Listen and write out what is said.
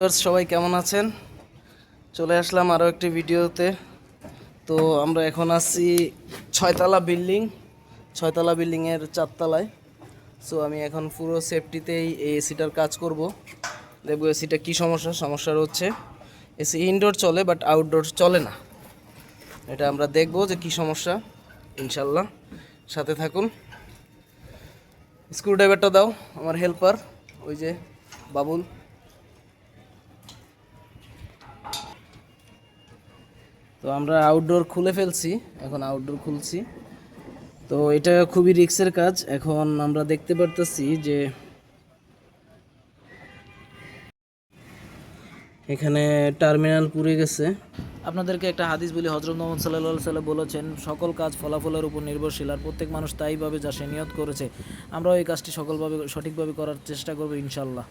সবাই কেমন আছেন? চলে আসলাম আরও একটি ভিডিওতে। তো আমরা এখন আছি ছয়তলা বিল্ডিংয়ের 4তলায়। সো আমি এখন পুরো সেফটিতেই এই এসিটার কাজ করব। দেখবো এসিটা কী সমস্যার হচ্ছে। এসি ইনডোর চলে বাট আউটডোর চলে না। এটা আমরা দেখবো যে কী সমস্যা, ইনশাল্লাহ সাথে থাকুন। স্ক্রুড্রাইভারটা দাও, আমার হেল্পার ওই যে বাবুল। তো আমরা আউটডোর খুলে ফেলছি, এখন আউটডোর খুলছি। তো এটা খুবই রিস্কের কাজ। এখন আমরা দেখতে পারতেছি যে এখানে টার্মিনাল পুড়ে গেছে। আপনাদেরকে একটা হাদিস বলি, হযরত মুহাম্মদ সাল্লাল্লাহু আলাইহি সাল্লাম বলেছেন, সকল কাজ ফলাফলের উপর নির্ভরশীল, আর প্রত্যেক মানুষ তাইভাবে যা সে নিয়ত করেছে। আমরাও এই কাজটি সঠিকভাবে করার চেষ্টা করব ইনশাআল্লাহ।